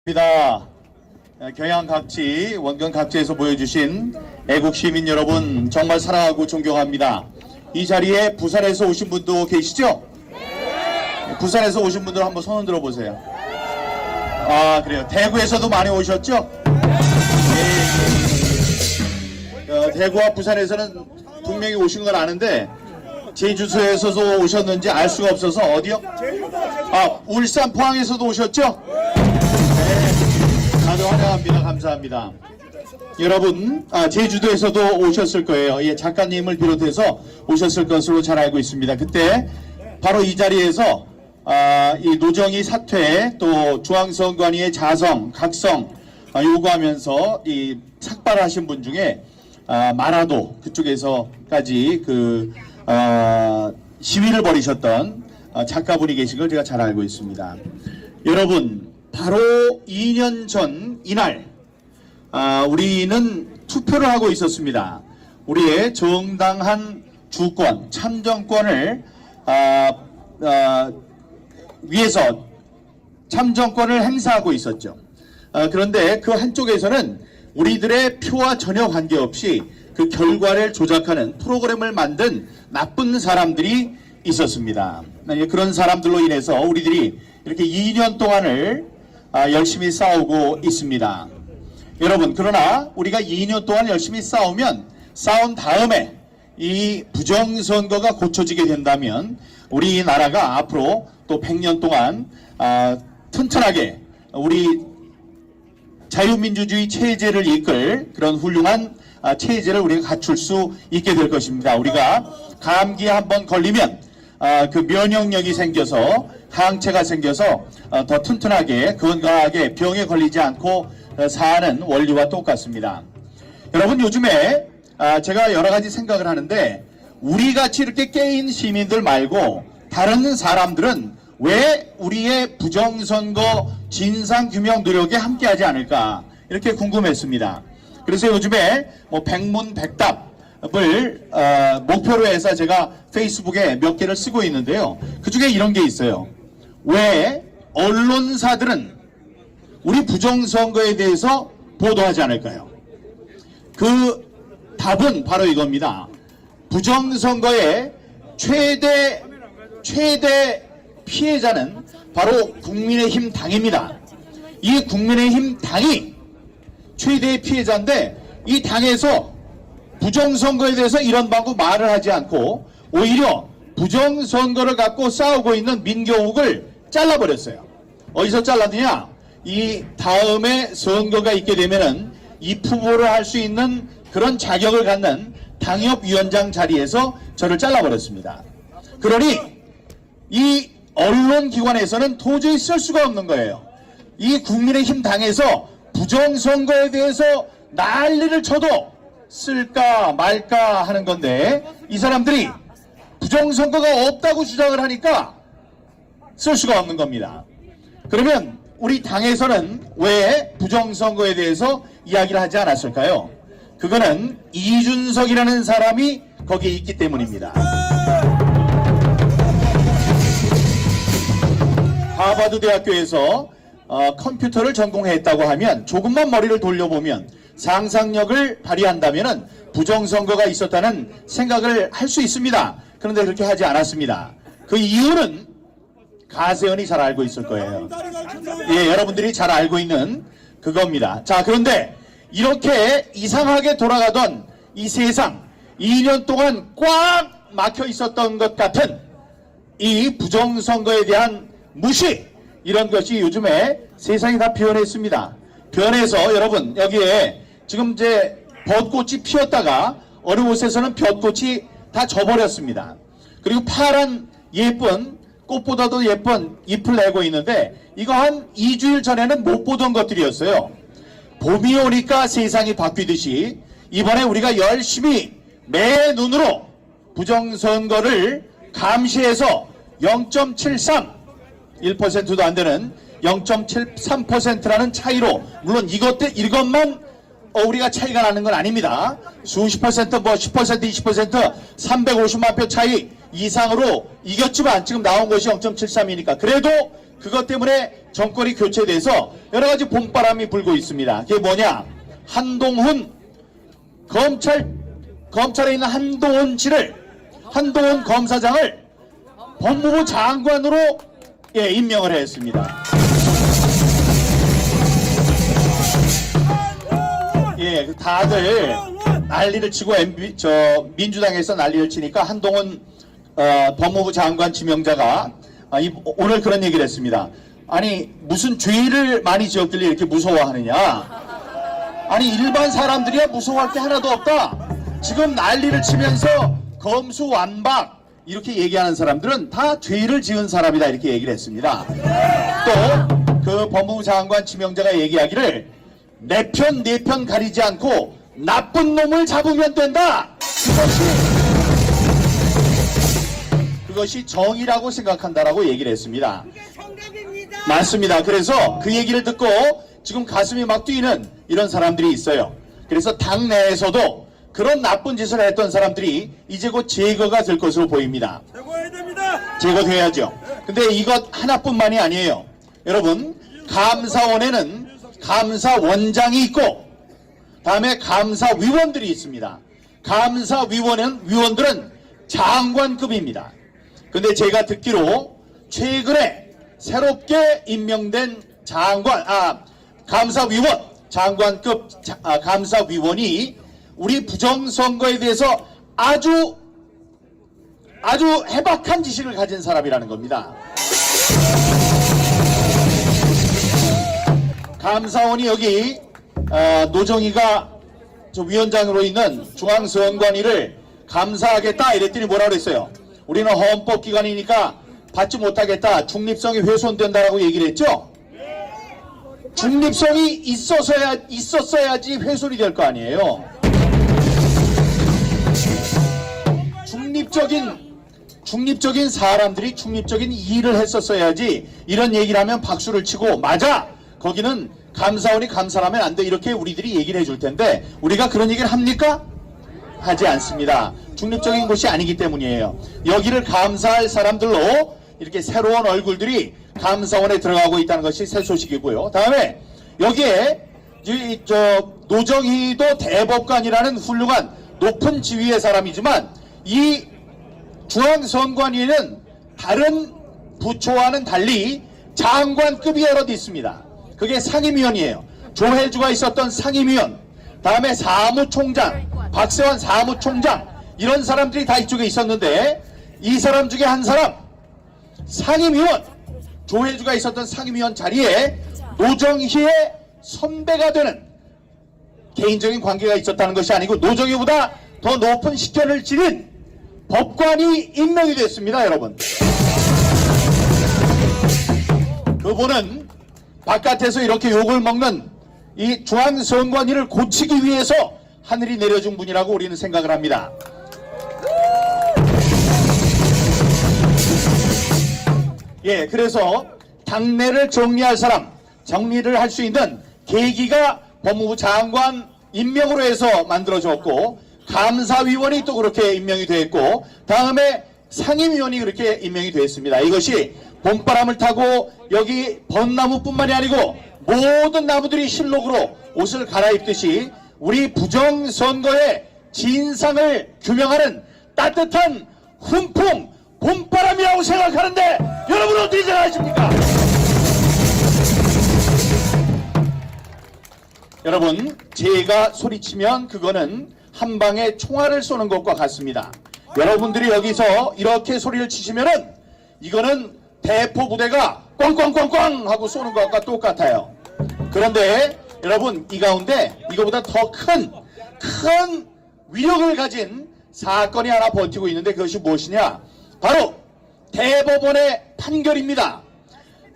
입니다. 경양 각지, 원경 각지에서 모여주신 애국 시민 여러분 정말 사랑하고 존경합니다. 이 자리에 부산에서 오신 분도 계시죠? 네. 부산에서 오신 분들 한번 손 흔들어 보세요. 아, 그래요. 대구에서도 많이 오셨죠? 네. 대구와 부산에서는 분명히 오신 건 아는데 제주도에서도 오셨는지 알 수가 없어서 어디요? 아, 울산 포항에서도 오셨죠? 다들 환영합니다. 감사합니다. 여러분, 제주도에서도 오셨을 거예요. 예, 작가님을 비롯해서 오셨을 것으로 잘 알고 있습니다. 그때 바로 이 자리에서 이 노정희 사퇴 또 중앙선관위의 자성, 각성 요구하면서 이 삭발하신 분 중에 마라도 그쪽에서까지 시위를 벌이셨던 작가분이 계신 걸 제가 잘 알고 있습니다. 여러분, 바로 2년 전 이날 우리는 투표를 하고 있었습니다. 우리의 정당한 주권, 참정권을 위해서 참정권을 행사하고 있었죠. 그런데 그 한쪽에서는 우리들의 표와 전혀 관계없이 그 결과를 조작하는 프로그램을 만든 나쁜 사람들이 있었습니다. 그런 사람들로 인해서 우리들이 이렇게 2년 동안을 열심히 싸우고 있습니다. 여러분, 그러나 우리가 2년 동안 열심히 싸운 다음에 이 부정선거가 고쳐지게 된다면 우리나라가 앞으로 또 100년 동안 튼튼하게 우리 자유민주주의 체제를 이끌 그런 훌륭한 체제를 우리가 갖출 수 있게 될 것입니다. 우리가 감기에 한번 걸리면 그 면역력이 생겨서 항체가 생겨서 더 튼튼하게 건강하게 병에 걸리지 않고 사는 원리와 똑같습니다. 여러분, 요즘에 제가 여러 가지 생각을 하는데 우리같이 이렇게 깨인 시민들 말고 다른 사람들은 왜 우리의 부정선거 진상규명 노력에 함께하지 않을까 이렇게 궁금했습니다. 그래서 요즘에 백문백답을 목표로 해서 제가 페이스북에 몇 개를 쓰고 있는데요. 그 중에 이런 게 있어요. 왜 언론사들은 우리 부정선거에 대해서 보도하지 않을까요? 그 답은 바로 이겁니다. 부정선거의 최대 피해자는 바로 국민의힘 당입니다. 이 국민의힘 당이 최대의 피해자인데 이 당에서 부정선거에 대해서 이런 방구 말을 하지 않고 오히려 부정선거를 갖고 싸우고 있는 민경욱을 잘라버렸어요. 어디서 잘랐느냐? 이 다음에 선거가 있게 되면은 입후보를 할 수 있는 그런 자격을 갖는 당협위원장 자리에서 저를 잘라버렸습니다. 그러니 이 언론기관에서는 도저히 쓸 수가 없는 거예요. 이 국민의힘 당에서 부정선거에 대해서 난리를 쳐도 쓸까 말까 하는 건데 이 사람들이 부정선거가 없다고 주장을 하니까 쓸 수가 없는 겁니다. 그러면 우리 당에서는 왜 부정선거에 대해서 이야기를 하지 않았을까요? 그거는 이준석이라는 사람이 거기에 있기 때문입니다. 하버드 대학교에서 컴퓨터를 전공했다고 하면 조금만 머리를 돌려보면 상상력을 발휘한다면 부정선거가 있었다는 생각을 할 수 있습니다. 그런데 그렇게 하지 않았습니다. 그 이유는 가세연이 잘 알고 있을 거예요. 예, 여러분들이 잘 알고 있는 그겁니다. 자, 그런데 이렇게 이상하게 돌아가던 이 세상 2년 동안 꽉 막혀 있었던 것 같은 이 부정선거에 대한 무시, 이런 것이 요즘에 세상이 다 변했습니다. 변해서 여러분, 여기에 지금 이제 벚꽃이 피었다가 어느 곳에서는 벚꽃이 다 져버렸습니다. 그리고 파란 예쁜 꽃보다도 예쁜 잎을 내고 있는데 이거 한 2주일 전에는 못 보던 것들이었어요. 봄이 오니까 세상이 바뀌듯이 이번에 우리가 열심히 매 눈으로 부정선거를 감시해서 0.73 1%도 안 되는 0.73%라는 차이로, 물론 이것만 우리가 차이가 나는 건 아닙니다. 수십 퍼센트, 10%, 20%, 350만 표 차이 이상으로 이겼지만 지금 나온 것이 0.73이니까 그래도 그것 때문에 정권이 교체돼서 여러 가지 봄바람이 불고 있습니다. 그게 뭐냐? 한동훈 검찰에 있는 한동훈 검사장을 법무부 장관으로 임명을 했습니다. 다들 난리를 치고 민주당에서 난리를 치니까 한동훈 법무부 장관 지명자가 오늘 그런 얘기를 했습니다. 아니 무슨 죄를 많이 지었길래 이렇게 무서워하느냐? 아니 일반 사람들이야 무서워할 게 하나도 없다. 지금 난리를 치면서 검수완박 이렇게 얘기하는 사람들은 다 죄를 지은 사람이다 이렇게 얘기를 했습니다. 또 그 법무부 장관 지명자가 얘기하기를 내 편 내 편 가리지 않고 나쁜 놈을 잡으면 된다. 그것이 정의라고 생각한다라고 얘기를 했습니다. 맞습니다. 그래서 그 얘기를 듣고 지금 가슴이 막 뛰는 이런 사람들이 있어요. 그래서 당내에서도 그런 나쁜 짓을 했던 사람들이 이제 곧 제거가 될 것으로 보입니다. 제거해야 됩니다. 제거돼야죠. 근데 이것 하나뿐만이 아니에요. 여러분, 감사원에는 감사원장이 있고 다음에 감사위원들이 있습니다. 위원들은 장관급입니다. 근데 제가 듣기로 최근에 새롭게 임명된 감사위원, 장관급 감사위원이 우리 부정선거에 대해서 아주 해박한 지식을 가진 사람이라는 겁니다. 감사원이 여기 노정희가 위원장으로 있는 중앙선관위를 감사하겠다 이랬더니 뭐라고 그랬어요? 우리는 헌법기관이니까 받지 못하겠다. 중립성이 훼손된다라고 얘기를 했죠? 중립성이 있었어야지 훼손이 될 거 아니에요. 중립적인 사람들이 중립적인 일을 했었어야지 이런 얘기를 하면 박수를 치고 맞아! 거기는 감사원이 감사를 하면 안 돼. 이렇게 우리들이 얘기를 해줄 텐데 우리가 그런 얘기를 합니까? 하지 않습니다. 중립적인 곳이 아니기 때문이에요. 여기를 감사할 사람들로 이렇게 새로운 얼굴들이 감사원에 들어가고 있다는 것이 새 소식이고요. 다음에 여기에 노정희도 대법관이라는 훌륭한 높은 지위의 사람이지만 이 중앙선관위에는 다른 부처와는 달리 장관급이 여럿 있습니다. 그게 상임위원이에요. 조혜주가 있었던 상임위원, 다음에 사무총장, 박세환 사무총장 이런 사람들이 다 이쪽에 있었는데 이 사람 중에 한 사람 상임위원, 조혜주가 있었던 상임위원 자리에 노정희의 선배가 되는 개인적인 관계가 있었다는 것이 아니고 노정희보다 더 높은 식견을 지닌 법관이 임명이 됐습니다. 여러분, 그분은 바깥에서 이렇게 욕을 먹는 이 중앙선관위를 고치기 위해서 하늘이 내려준 분이라고 우리는 생각을 합니다. 그래서 당내를 정리할 사람, 정리를 할 수 있는 계기가 법무부 장관 임명으로 해서 만들어졌고 감사위원이 또 그렇게 임명이 됐고 다음에 상임위원이 그렇게 임명이 됐습니다. 이것이 봄바람을 타고 여기 벚나무뿐만이 아니고 모든 나무들이 실록으로 옷을 갈아입듯이 우리 부정선거의 진상을 규명하는 따뜻한 훈풍 봄바람이라고 생각하는데 여러분 어떻게 생각하십니까? 여러분, 제가 소리치면 그거는 한 방에 총알을 쏘는 것과 같습니다. 여러분들이 여기서 이렇게 소리를 치시면은 이거는 대포 부대가 꽝꽝꽝꽝 하고 쏘는 것과 똑같아요. 그런데 여러분, 이 가운데 이거보다 더 큰 위력을 가진 사건이 하나 버티고 있는데 그것이 무엇이냐? 바로 대법원의 판결입니다.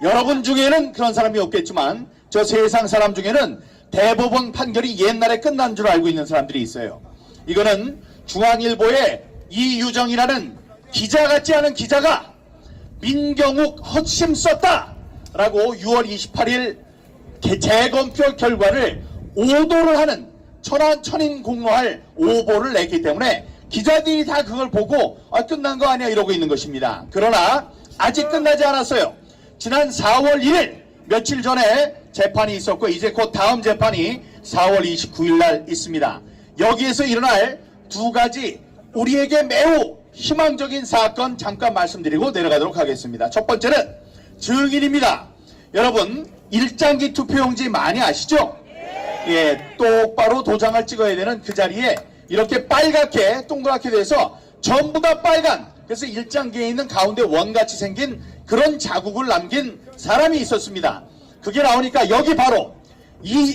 여러분 중에는 그런 사람이 없겠지만 저 세상 사람 중에는 대법원 판결이 옛날에 끝난 줄 알고 있는 사람들이 있어요. 이거는 중앙일보의 이유정이라는 기자 같지 않은 기자가 민경욱 헛심 썼다 라고 6월 28일 재검표 결과를 오도를 하는 천인공로할 오보를 냈기 때문에 기자들이 다 그걸 보고 끝난 거 아니야 이러고 있는 것입니다. 그러나 아직 끝나지 않았어요. 지난 4월 1일 며칠 전에 재판이 있었고 이제 곧 다음 재판이 4월 29일 날 있습니다. 여기에서 일어날 두 가지 우리에게 매우 희망적인 사건 잠깐 말씀드리고 내려가도록 하겠습니다. 첫 번째는 증인입니다. 여러분 일장기 투표용지 많이 아시죠? 예, 똑바로 도장을 찍어야 되는 그 자리에 이렇게 빨갛게 동그랗게 돼서 전부 다 빨간, 그래서 일장기에 있는 가운데 원같이 생긴 그런 자국을 남긴 사람이 있었습니다. 그게 나오니까 여기 바로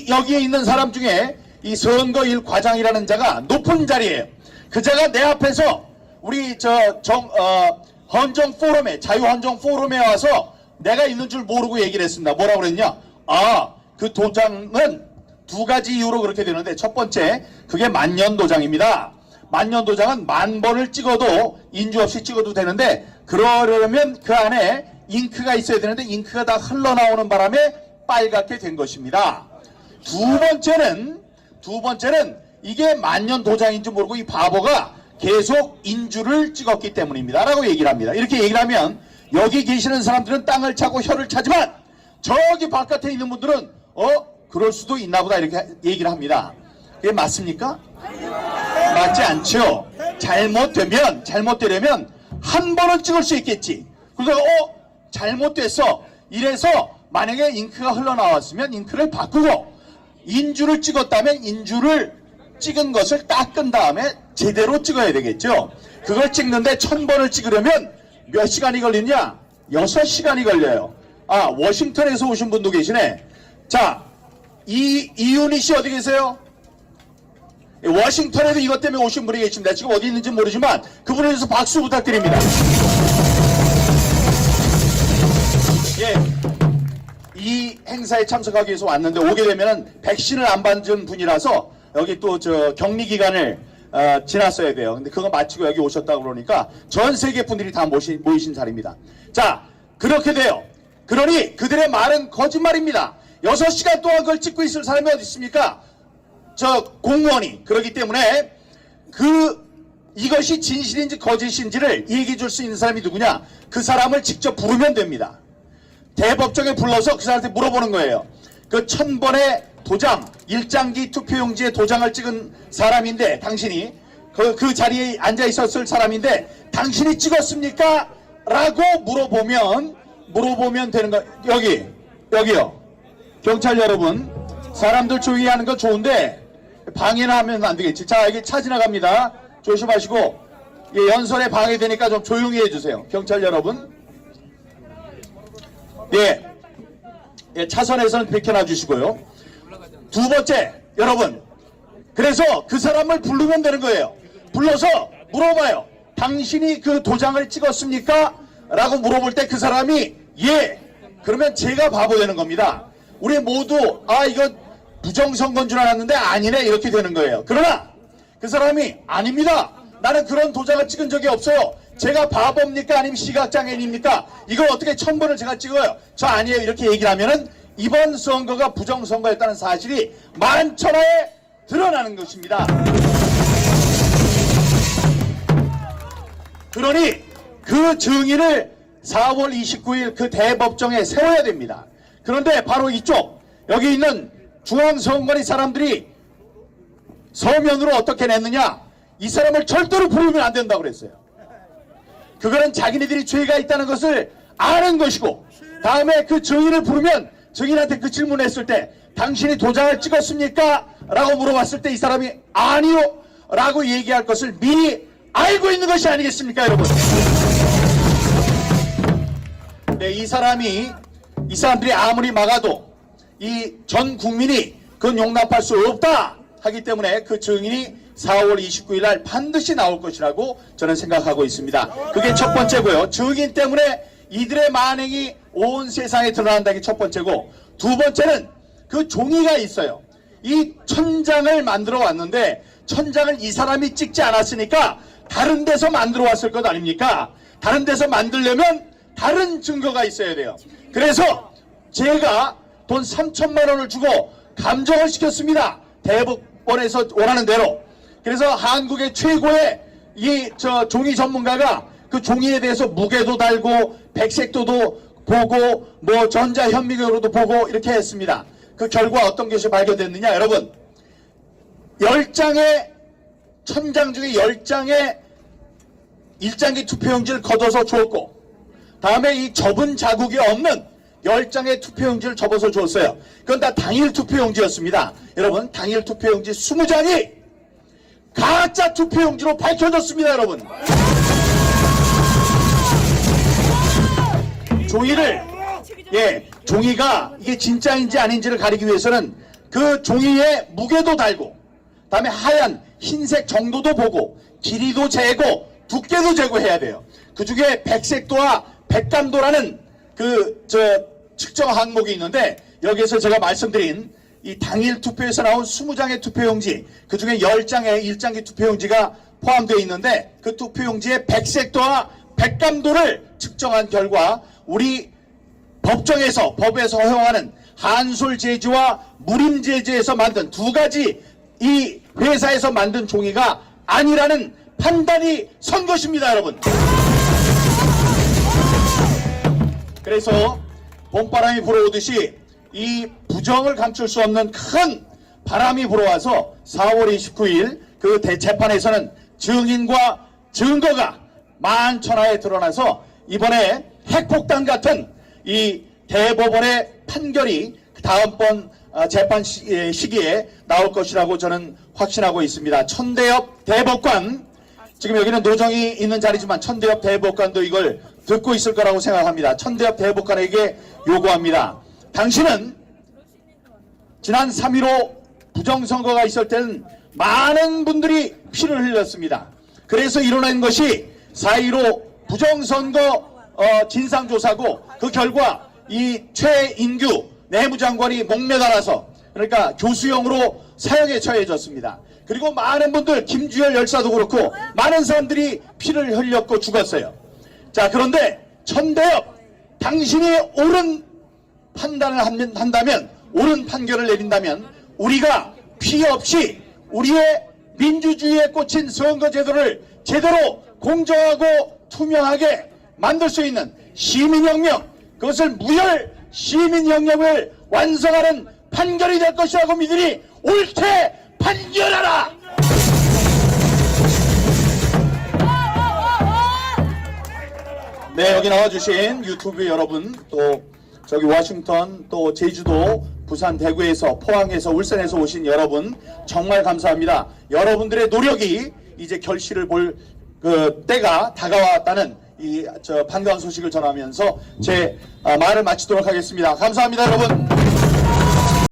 여기에 있는 사람 중에 이 선거일 과장이라는 자가 높은 자리예요. 그 자가 내 앞에서 우리 헌정 포럼에, 자유헌정 포럼에 와서 내가 있는 줄 모르고 얘기를 했습니다. 뭐라고 그랬냐? 그 도장은 두 가지 이유로 그렇게 되는데, 첫 번째, 그게 만년 도장입니다. 만년 도장은 10,000번을 찍어도 인주 없이 찍어도 되는데, 그러려면 그 안에 잉크가 있어야 되는데 잉크가 다 흘러나오는 바람에 빨갛게 된 것입니다. 두 번째는 이게 만년 도장인지 모르고 이 바보가 계속 인주를 찍었기 때문입니다. 라고 얘기를 합니다. 이렇게 얘기를 하면 여기 계시는 사람들은 땅을 차고 혀를 차지만 저기 바깥에 있는 분들은 그럴 수도 있나 보다 이렇게 얘기를 합니다. 그게 맞습니까? 맞지 않죠. 잘못되려면 한 번은 찍을 수 있겠지. 그래서 잘못됐어. 이래서 만약에 잉크가 흘러나왔으면 잉크를 바꾸고 인주를 찍었다면 인주를 찍은 것을 닦은 다음에 제대로 찍어야 되겠죠. 그걸 찍는데 1000번을 찍으려면 몇 시간이 걸리냐? 6시간이 걸려요. 워싱턴에서 오신 분도 계시네. 자, 이윤희 씨 어디 계세요? 워싱턴에도 이것 때문에 오신 분이 계십니다. 지금 어디 있는지 모르지만 그분에 대해서 박수 부탁드립니다. 예, 이 행사에 참석하기 위해서 왔는데 오게 되면은 백신을 안 받은 분이라서 여기 또 격리 기간을 지났어야 돼요. 근데 그거 마치고 여기 오셨다고 그러니까 전 세계 분들이 다 모이신 자리입니다. 자, 그렇게 돼요. 그러니 그들의 말은 거짓말입니다. 6시간 동안 그걸 찍고 있을 사람이 어디 있습니까? 공무원이. 그렇기 때문에 이것이 진실인지 거짓인지를 얘기해 줄 수 있는 사람이 누구냐? 그 사람을 직접 부르면 됩니다. 대법정에 불러서 그 사람한테 물어보는 거예요. 그 1000번의 도장, 일장기 투표용지에 도장을 찍은 사람인데, 당신이 그 자리에 앉아 있었을 사람인데 당신이 찍었습니까? 라고 물어보면 되는 거. 여기요. 경찰 여러분, 사람들 조용히 하는 건 좋은데 방해나 하면 안 되겠지. 자, 여기 차 지나갑니다. 조심하시고, 연설에 방해되니까 좀 조용히 해주세요. 경찰 여러분. 차선에서는 비켜나 주시고요. 두 번째, 여러분, 그래서 그 사람을 부르면 되는 거예요. 불러서 물어봐요. 당신이 그 도장을 찍었습니까? 라고 물어볼 때 그 사람이 예, 그러면 제가 바보 되는 겁니다. 우리 모두 이거 부정선거인 줄 알았는데 아니네, 이렇게 되는 거예요. 그러나 그 사람이 아닙니다. 나는 그런 도장을 찍은 적이 없어요. 제가 바보입니까? 아니면 시각장애인입니까? 이걸 어떻게 1000번을 제가 찍어요? 저 아니에요. 이렇게 얘기를 하면은 이번 선거가 부정선거였다는 사실이 만천하에 드러나는 것입니다. 그러니 그 증인을 4월 29일 그 대법정에 세워야 됩니다. 그런데 바로 이쪽, 여기 있는 중앙선관위 사람들이 서면으로 어떻게 냈느냐? 이 사람을 절대로 부르면 안 된다고 그랬어요. 그거는 자기네들이 죄가 있다는 것을 아는 것이고, 다음에 그 증인을 부르면 증인한테 그 질문을 했을 때 당신이 도장을 찍었습니까? 라고 물어봤을 때 이 사람이 아니요 라고 얘기할 것을 미리 알고 있는 것이 아니겠습니까, 여러분? 네, 이 사람들이 아무리 막아도 이 전 국민이 그건 용납할 수 없다 하기 때문에 그 증인이 4월 29일 날 반드시 나올 것이라고 저는 생각하고 있습니다. 그게 첫 번째고요. 증인 때문에 이들의 만행이 온 세상에 드러난다는 게 첫 번째고, 두 번째는 그 종이가 있어요. 이 1000장을 만들어 왔는데 1000장을 이 사람이 찍지 않았으니까 다른 데서 만들어 왔을 것 아닙니까? 다른 데서 만들려면 다른 증거가 있어야 돼요. 그래서 제가 돈 3천만 원을 주고 감정을 시켰습니다. 대법원에서 원하는 대로. 그래서 한국의 최고의 종이 전문가가 그 종이에 대해서 무게도 달고 백색도도 보고 뭐 전자현미경으로도 보고 이렇게 했습니다. 그 결과 어떤 것이 발견됐느냐 여러분, 10장의 천장 중에 10장의 일장기 투표용지를 걷어서 주었고, 다음에 이 접은 자국이 없는 10장의 투표용지를 접어서 줬어요. 그건 다 당일 투표용지였습니다. 여러분, 당일 투표용지 20장이 가짜 투표용지로 밝혀졌습니다. 여러분, 종이가 이게 진짜인지 아닌지를 가리기 위해서는 그 종이에 무게도 달고, 다음에 하얀 흰색 정도도 보고, 길이도 재고, 두께도 재고해야 돼요. 그 중에 백색도와 백감도라는 측정 항목이 있는데, 여기에서 제가 말씀드린 이 당일 투표에서 나온 20장의 투표용지, 그 중에 10장의 일장기 투표용지가 포함되어 있는데, 그 투표용지의 백색도와 백감도를 측정한 결과 우리 법에서 허용하는 한솔제지와 무림제지에서 만든 두 가지 이 회사에서 만든 종이가 아니라는 판단이 선 것입니다, 여러분. 그래서 봄바람이 불어오듯이 이 부정을 감출 수 없는 큰 바람이 불어와서 4월 29일 그 재판에서는 증인과 증거가 만천하에 드러나서 이번에 핵폭탄 같은 이 대법원의 판결이 다음번 재판 시기에 나올 것이라고 저는 확신하고 있습니다. 천대엽 대법관, 지금 여기는 노정이 있는 자리지만 천대엽 대법관도 이걸 듣고 있을 거라고 생각합니다. 천대엽 대법관에게 요구합니다. 당신은 지난 3.15 부정선거가 있을 때는 많은 분들이 피를 흘렸습니다. 그래서 일어난 것이 4.15 부정선거 진상조사고, 그 결과 이 최인규 내무장관이 목매달아서, 그러니까 교수형으로 사형에 처해졌습니다. 그리고 많은 분들, 김주열 열사도 그렇고 많은 사람들이 피를 흘렸고 죽었어요. 자, 그런데 천대엽, 당신이 옳은 판단을 한다면, 옳은 판결을 내린다면 우리가 피해 없이 우리의 민주주의에 꽂힌 선거제도를 제대로 공정하고 투명하게 만들 수 있는 시민혁명, 그것을 무혈 시민혁명을 완성하는 판결이 될 것이라고 믿으니 옳게 판결하라! 네, 여기 나와주신 유튜브 여러분, 또 저기 워싱턴, 또 제주도, 부산, 대구에서, 포항에서, 울산에서 오신 여러분 정말 감사합니다. 여러분들의 노력이 이제 결실을 볼 때가 다가왔다는 반가운 소식을 전하면서 제 말을 마치도록 하겠습니다. 감사합니다, 여러분.